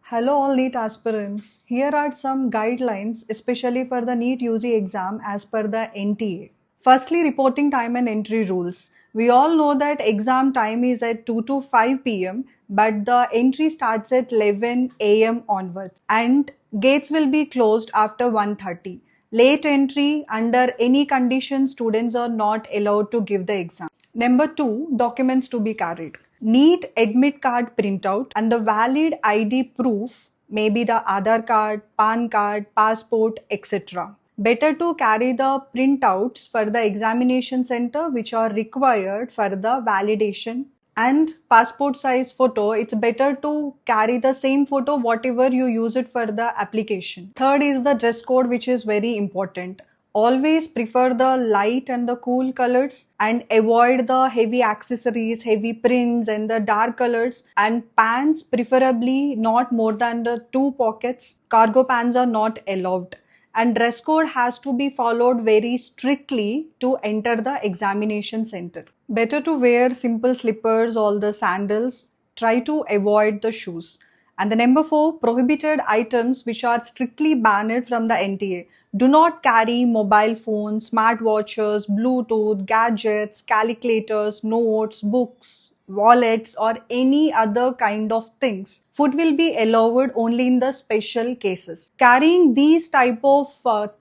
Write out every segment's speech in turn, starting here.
Hello, all NEET aspirants. Here are some guidelines, especially for the NEET UG exam as per the NTA. Firstly, reporting time and entry rules. We all know that exam time is at 2 to 5 pm, but the entry starts at 11 am onwards, and gates will be closed after 1:30. Late entry under any condition, students are not allowed to give the exam. Number two, documents to be carried. Need admit card printout and the valid ID proof, maybe the Aadhaar card, PAN card, passport, etc. Better to carry the printouts for the examination center which are required for the validation, and passport size photo. It's better to carry the same photo whatever you use it for the application. Third is the dress code, which is very important. Always prefer the light and the cool colors and avoid the heavy accessories, heavy prints and the dark colors, and pants preferably not more than the 2 pockets. Cargo pants are not allowed, and dress code has to be followed very strictly to enter the examination center. Better to wear simple slippers or the sandals. Try to avoid the shoes. And the number four, prohibited items which are strictly banned from the NTA. Do not carry mobile phones, smartwatches, Bluetooth, gadgets, calculators, notes, books, wallets, or any other kind of things. Food will be allowed only in the special cases. Carrying these type of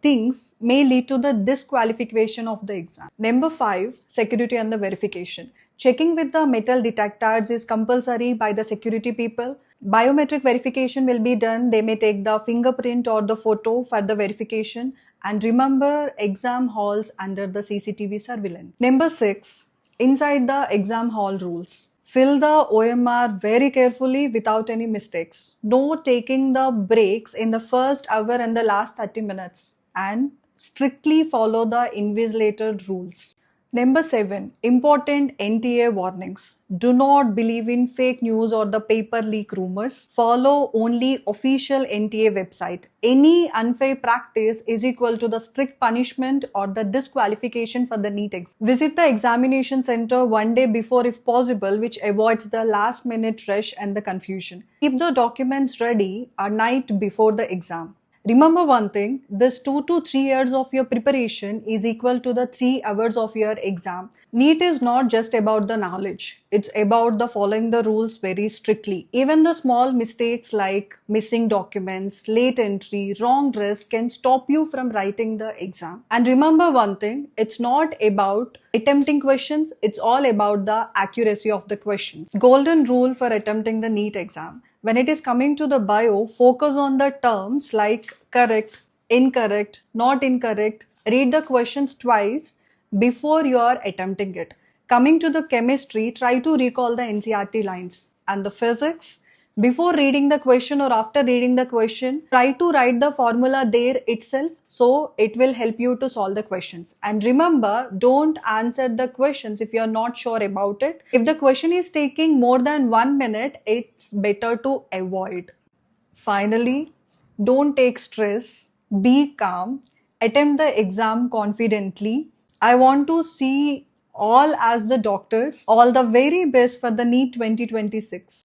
things may lead to the disqualification of the exam. Number five, security and the verification. Checking with the metal detectors is compulsory by the security people. Biometric verification will be done. They may take the fingerprint or the photo for the verification. And remember, exam halls under the CCTV surveillance. Number six, inside the exam hall rules. Fill the OMR very carefully without any mistakes. No taking the breaks in the first hour and the last 30 minutes. And strictly follow the invigilator rules. Number seven, important NTA warnings. Do not believe in fake news or the paper leak rumors. Follow only official NTA website. Any unfair practice is equal to the strict punishment or the disqualification for the NEET exam. Visit the examination center one day before if possible, which avoids the last minute rush and the confusion. Keep the documents ready a night before the exam. Remember one thing, this 2 to 3 years of your preparation is equal to the 3 hours of your exam. NEET is not just about the knowledge. It's about the following the rules very strictly. Even the small mistakes like missing documents, late entry, wrong dress can stop you from writing the exam. And remember one thing, it's not about attempting questions, it's all about the accuracy of the questions. Golden rule for attempting the NEET exam. When it is coming to the bio, focus on the terms like correct, incorrect, not incorrect. Read the questions twice before you are attempting it. Coming to the chemistry, try to recall the NCERT lines. And the physics, before reading the question or after reading the question, try to write the formula there itself so it will help you to solve the questions. And remember, don't answer the questions if you are not sure about it. If the question is taking more than 1 minute, it's better to avoid. Finally, don't take stress, be calm, attempt the exam confidently. I want to see all as the doctors. All the very best for the NEET 2026.